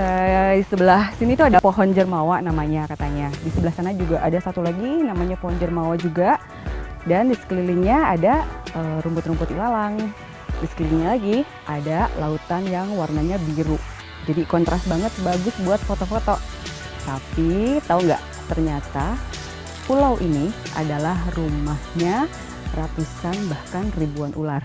Di sebelah sini tuh ada pohon jermawa namanya katanya. Di sebelah sana juga ada satu lagi namanya pohon jermawa juga. Dan di sekelilingnya ada rumput-rumput ilalang. Di sekelilingnya lagi ada lautan yang warnanya biru. Jadi kontras banget, bagus buat foto-foto. Tapi tahu nggak, ternyata pulau ini adalah rumahnya ratusan bahkan ribuan ular.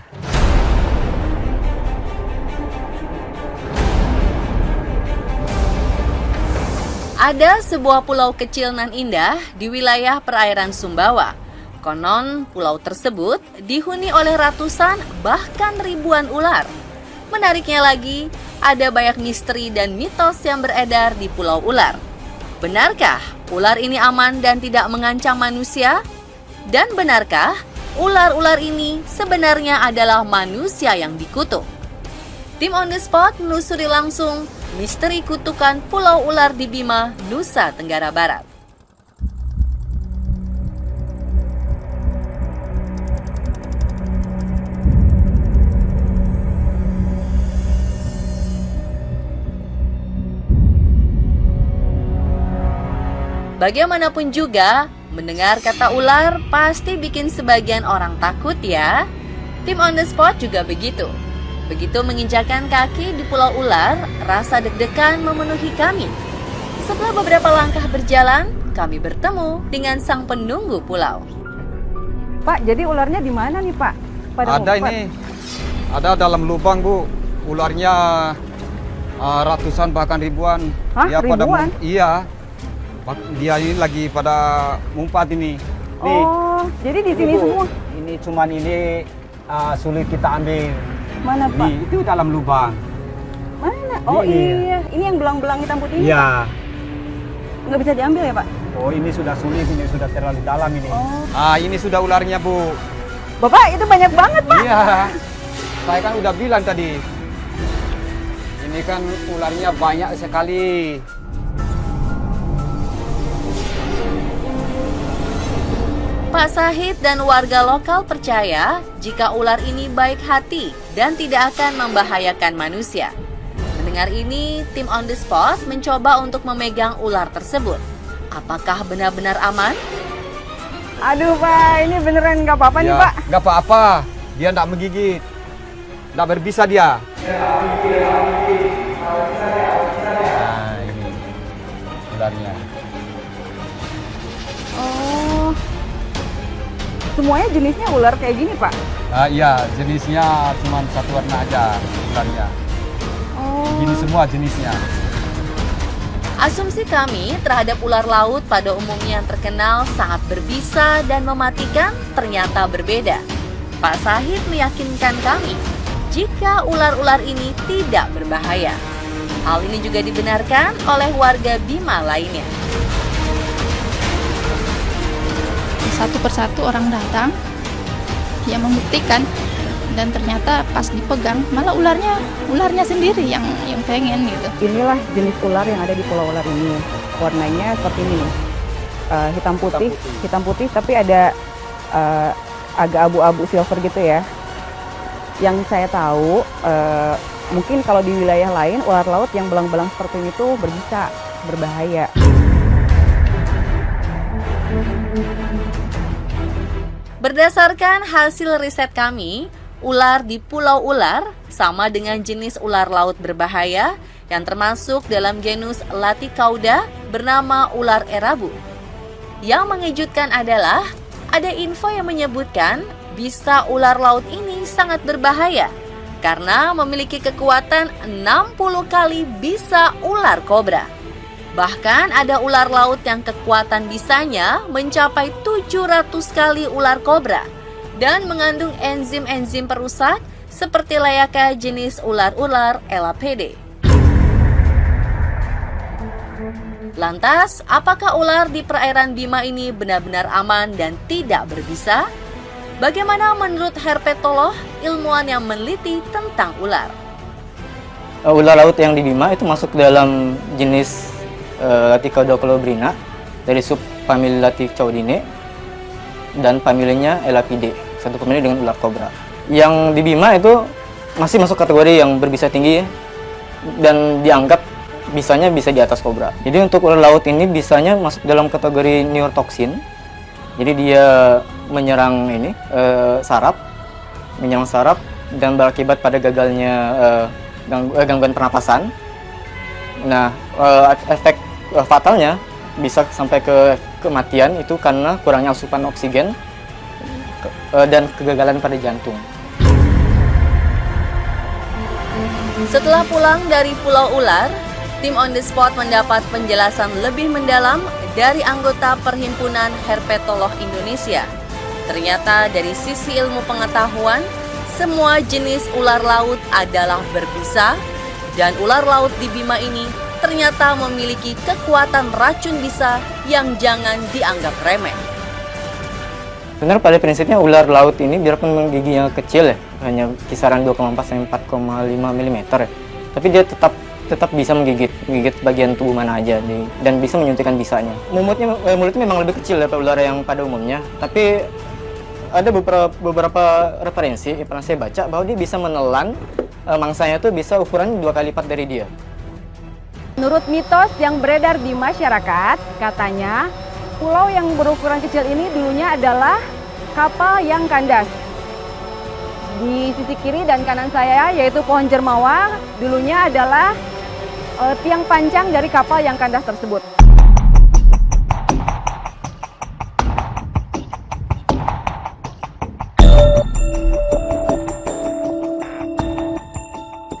Ada sebuah pulau kecil nan indah di wilayah perairan Sumbawa. Konon pulau tersebut dihuni oleh ratusan bahkan ribuan ular. Menariknya lagi, ada banyak misteri dan mitos yang beredar di Pulau Ular. Benarkah ular ini aman dan tidak mengancam manusia? Dan benarkah ular-ular ini sebenarnya adalah manusia yang dikutuk? Tim On The Spot menelusuri langsung misteri kutukan Pulau Ular di Bima, Nusa Tenggara Barat. Bagaimanapun juga, mendengar kata ular pasti bikin sebagian orang takut ya. Tim On The Spot juga begitu. Begitu menginjakan kaki di Pulau Ular, rasa deg-degan memenuhi kami. Setelah beberapa langkah berjalan, kami bertemu dengan sang penunggu pulau. Pak, jadi ularnya di mana nih Pak? Ada ngumpet. Ini, ada dalam lubang Bu. Ularnya ratusan bahkan ribuan. Hah, dia ribuan? Iya, dia ini lagi pada ngumpat ini. Nih, oh, jadi di sini Bu, semua? Ini cuman ini sulit kita ambil. Mana Pak? Itu dalam lubang. Mana? Oh iya, ini yang belang-belang hitam putih ini? Iya. Nggak bisa diambil ya Pak? Oh, ini sudah sulit, ini sudah terlalu dalam ini. Oh. Ini sudah ularnya Bu. Bapak, itu banyak banget Pak. Iya, saya kan udah bilang tadi. Ini kan ularnya banyak sekali. Pak Sahid dan warga lokal percaya jika ular ini baik hati dan tidak akan membahayakan manusia. Mendengar ini, tim On The Spot mencoba untuk memegang ular tersebut. Apakah benar-benar aman? Aduh Pak, ini beneran nggak apa-apa nih Pak? Nggak apa-apa, dia nggak menggigit. Nggak berbisa dia. Nah, ini ularnya. Oh, semuanya jenisnya ular kayak gini Pak? Iya, jenisnya cuma satu warna aja ularnya. Oh. Gini semua jenisnya. Asumsi kami terhadap ular laut pada umumnya yang terkenal sangat berbisa dan mematikan ternyata berbeda. Pak Sahid meyakinkan kami jika ular-ular ini tidak berbahaya. Hal ini juga dibenarkan oleh warga Bima lainnya. Satu persatu orang datang yang membuktikan, dan ternyata pas dipegang malah ularnya sendiri yang pengen gitu. Inilah jenis ular yang ada di Pulau Ular ini. Warnanya seperti ini nih, hitam putih tapi ada agak abu-abu silver gitu ya. Yang saya tahu mungkin kalau di wilayah lain ular laut yang belang-belang seperti ini tuh berbahaya. Berdasarkan hasil riset kami, ular di Pulau Ular sama dengan jenis ular laut berbahaya yang termasuk dalam genus Laticauda bernama ular erabu. Yang mengejutkan adalah ada info yang menyebutkan bisa ular laut ini sangat berbahaya karena memiliki kekuatan 60 kali bisa ular kobra. Bahkan ada ular laut yang kekuatan bisanya mencapai 700 kali ular kobra dan mengandung enzim-enzim perusak seperti layaknya jenis ular-ular Elapede. Lantas, apakah ular di perairan Bima ini benar-benar aman dan tidak berbisa? Bagaimana menurut herpetolog, ilmuwan yang meneliti tentang ular? Ular laut yang di Bima itu masuk dalam jenis Laticauda colubrina dari subfamili Laticaudinae dan familinya Elapide, satu famili dengan ular kobra. Yang di Bima itu masih masuk kategori yang berbisa tinggi dan dianggap bisanya bisa di atas kobra. Jadi untuk ular laut ini bisanya masuk dalam kategori neurotoxin. Jadi dia menyerang saraf dan berakibat pada gagalnya gangguan pernapasan. Nah, efek fatalnya bisa sampai ke kematian itu karena kurangnya asupan oksigen dan kegagalan pada jantung. Setelah pulang dari Pulau Ular, tim On The Spot mendapat penjelasan lebih mendalam dari anggota Perhimpunan Herpetolog Indonesia. Ternyata dari sisi ilmu pengetahuan, semua jenis ular laut adalah berbisa, dan ular laut di Bima ini ternyata memiliki kekuatan racun bisa yang jangan dianggap remeh. Sebenarnya pada prinsipnya ular laut ini biarpun giginya kecil ya, hanya kisaran 2,4 sampai 4,5 mm ya. Tapi dia tetap bisa menggigit bagian tubuh mana aja dan bisa menyuntikkan bisanya. Mulutnya memang lebih kecil daripada ular yang pada umumnya, tapi ada beberapa referensi yang pernah saya baca bahwa dia bisa menelan mangsanya itu bisa ukuran 2 kali lipat dari dia. Menurut mitos yang beredar di masyarakat, katanya pulau yang berukuran kecil ini dulunya adalah kapal yang kandas. Di sisi kiri dan kanan saya yaitu pohon jermawa, dulunya adalah tiang panjang dari kapal yang kandas tersebut.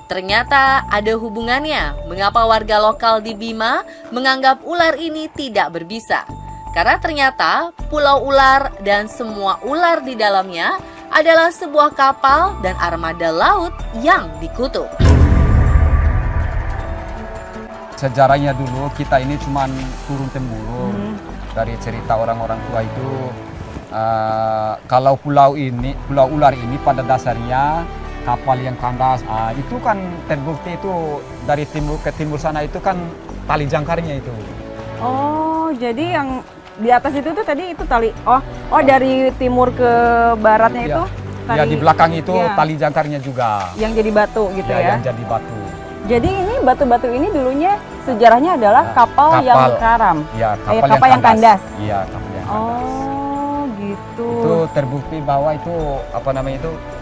Ternyata ada hubungannya mengapa warga lokal di Bima menganggap ular ini tidak berbisa. Karena ternyata Pulau Ular dan semua ular di dalamnya adalah sebuah kapal dan armada laut yang dikutuk. Sejarahnya dulu kita ini cuman turun-temurun dari cerita orang-orang tua itu. Kalau pulau ular ini pada dasarnya kapal yang kandas, itu kan terbukti itu dari timur ke timur sana itu kan tali jangkarnya itu. Oh, jadi yang di atas itu tuh tadi itu tali. Oh dari timur ke baratnya itu tali. Ya di belakang itu ya, tali jangkarnya juga. yang jadi batu gitu ya. Yang jadi batu. Jadi ini batu-batu ini dulunya sejarahnya adalah kapal yang karam. Ya, kapal yang kandas. Iya, kapal yang kandas. Oh, gitu. Itu terbukti bahwa itu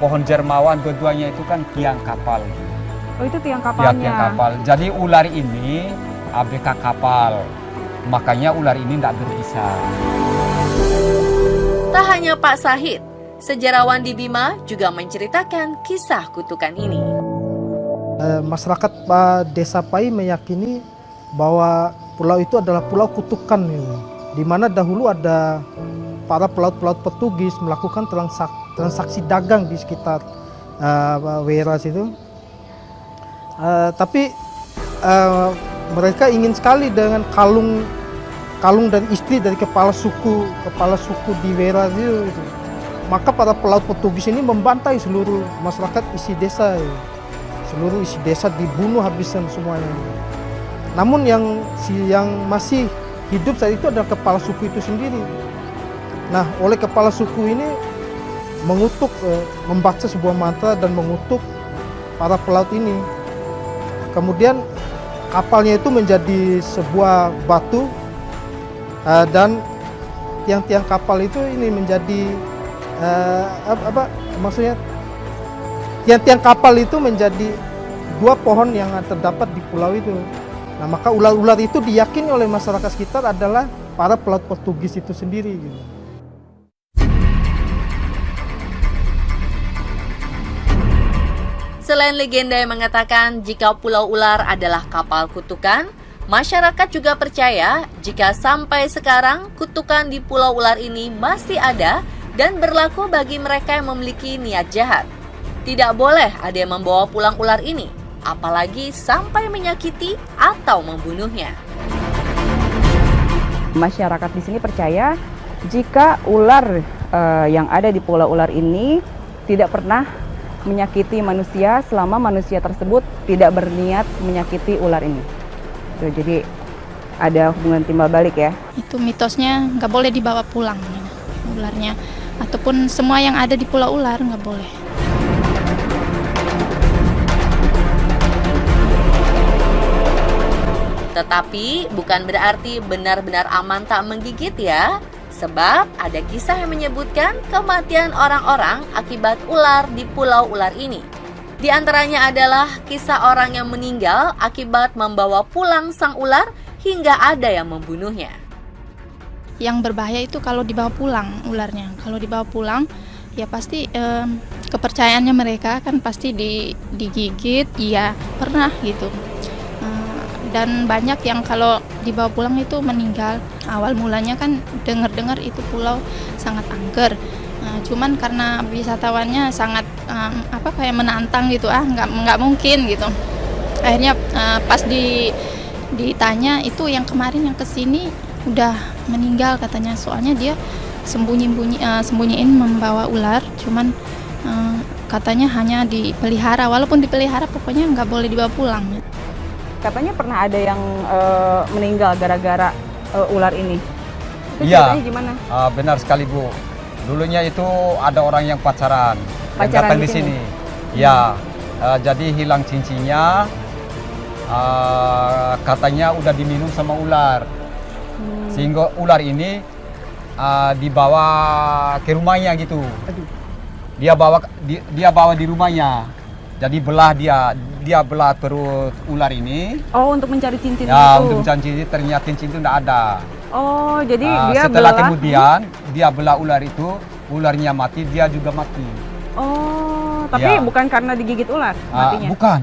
pohon jermawan dua-duanya itu kan tiang kapal. Oh, itu tiang Ya, kapalnya. tiang kapal. Jadi ular ini ABK kapal. Makanya ular ini tidak berbisa. Tak hanya Pak Sahid, sejarawan di Bima juga menceritakan kisah kutukan ini. Masyarakat Desa Pai meyakini bahwa pulau itu adalah pulau kutukan, di mana dahulu ada para pelaut-pelaut Portugis melakukan transaksi dagang di sekitar Weras itu. Tapi mereka ingin sekali dengan kalung dan istri dari kepala suku di Weras itu. Maka para pelaut Portugis ini membantai seluruh masyarakat isi desa. Seluruh isi desa dibunuh habisan semuanya. Namun yang masih hidup saat itu adalah kepala suku itu sendiri. Nah, oleh kepala suku ini mengutuk, membaca sebuah mantra dan mengutuk para pelaut ini. Kemudian kapalnya itu menjadi sebuah batu dan tiang-tiang kapal itu ini menjadi maksudnya tiang-tiang kapal itu menjadi 2 pohon yang terdapat di pulau itu. Nah, maka ular-ular itu diyakini oleh masyarakat sekitar adalah para pelaut Portugis itu sendiri gitu. Selain legenda yang mengatakan jika Pulau Ular adalah kapal kutukan, masyarakat juga percaya jika sampai sekarang kutukan di Pulau Ular ini masih ada dan berlaku bagi mereka yang memiliki niat jahat. Tidak boleh ada yang membawa pulang ular ini, apalagi sampai menyakiti atau membunuhnya. Masyarakat di sini percaya jika ular yang ada di Pulau Ular ini tidak pernah menyakiti manusia selama manusia tersebut tidak berniat menyakiti ular ini. Tuh, jadi ada hubungan timbal balik ya. Itu mitosnya nggak boleh dibawa pulang ularnya, ataupun semua yang ada di Pulau Ular nggak boleh. Tetapi bukan berarti benar-benar aman tak menggigit ya. Sebab ada kisah yang menyebutkan kematian orang-orang akibat ular di pulau ular ini. Di antaranya adalah kisah orang yang meninggal akibat membawa pulang sang ular hingga ada yang membunuhnya. Yang berbahaya itu kalau dibawa pulang ularnya. Kalau dibawa pulang ya pasti kepercayaannya mereka kan pasti digigit, iya pernah gitu. Dan banyak yang kalau dibawa pulang itu meninggal. Awal mulanya kan dengar-dengar itu pulau sangat angker. Cuman karena wisatawannya sangat kayak menantang gitu, nggak mungkin gitu. Akhirnya pas ditanya itu yang kemarin yang kesini udah meninggal katanya, soalnya dia sembunyiin membawa ular, cuman katanya hanya dipelihara, walaupun dipelihara pokoknya nggak boleh dibawa pulang. Katanya pernah ada yang meninggal gara-gara ular ini. Itu Iya. ceritanya gimana? Benar sekali Bu. Dulunya itu ada orang yang pacaran yang datang di sini. Ya, jadi hilang cincinnya. Katanya udah diminum sama ular. Sehingga ular ini dibawa ke rumahnya gitu. Dia bawa di rumahnya. Jadi dia belah perut ular ini. Oh, untuk mencari cincin Ya, itu. untuk mencari cincin, ternyata cincin itu tidak ada. Oh, jadi dia setelah belah. kemudian dia belah ular itu, ularnya mati, dia juga mati. Oh, tapi Ya. bukan karena digigit ular matinya. Bukan.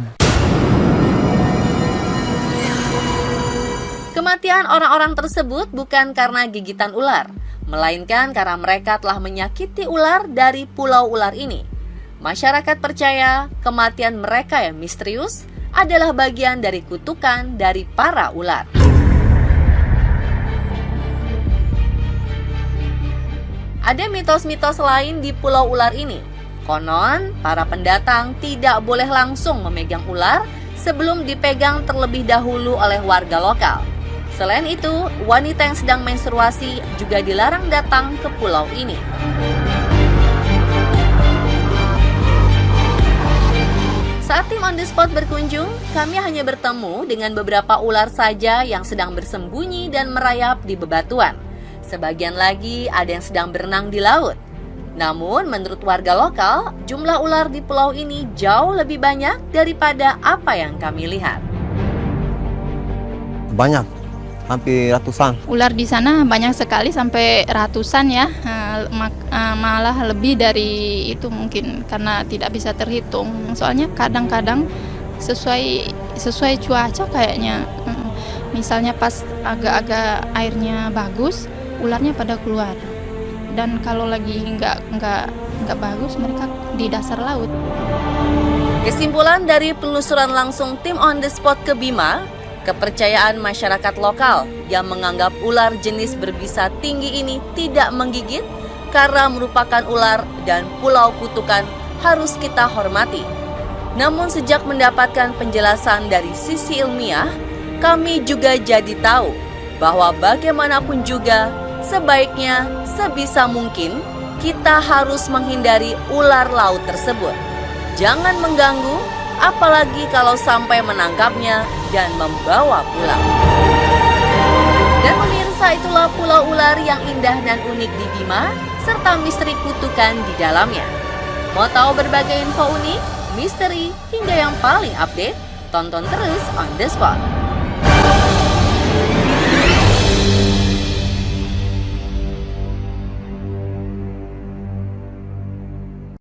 Kematian orang-orang tersebut bukan karena gigitan ular, melainkan karena mereka telah menyakiti ular dari pulau ular ini. Masyarakat percaya kematian mereka yang misterius adalah bagian dari kutukan dari para ular. Ada mitos-mitos lain di pulau ular ini. Konon, para pendatang tidak boleh langsung memegang ular sebelum dipegang terlebih dahulu oleh warga lokal. Selain itu, wanita yang sedang menstruasi juga dilarang datang ke pulau ini. Saat tim On The Spot berkunjung, kami hanya bertemu dengan beberapa ular saja yang sedang bersembunyi dan merayap di bebatuan. Sebagian lagi ada yang sedang berenang di laut. Namun, menurut warga lokal, jumlah ular di pulau ini jauh lebih banyak daripada apa yang kami lihat. Banyak, hampir ratusan. Ular di sana banyak sekali sampai ratusan ya, malah lebih dari itu mungkin karena tidak bisa terhitung. Soalnya kadang-kadang sesuai cuaca kayaknya. Misalnya pas agak-agak airnya bagus, ularnya pada keluar. Dan kalau lagi nggak bagus, mereka di dasar laut. Kesimpulan dari penelusuran langsung tim On The Spot ke Bima, kepercayaan masyarakat lokal yang menganggap ular jenis berbisa tinggi ini tidak menggigit karena merupakan ular dan pulau kutukan harus kita hormati. Namun sejak mendapatkan penjelasan dari sisi ilmiah, kami juga jadi tahu bahwa bagaimanapun juga sebaiknya sebisa mungkin kita harus menghindari ular laut tersebut. Jangan mengganggu, apalagi kalau sampai menangkapnya dan membawa pulang. Dan pemirsa, itulah pulau ular yang indah dan unik di Bima, serta misteri kutukan di dalamnya. Mau tahu berbagai info unik, misteri, hingga yang paling update? Tonton terus On The Spot.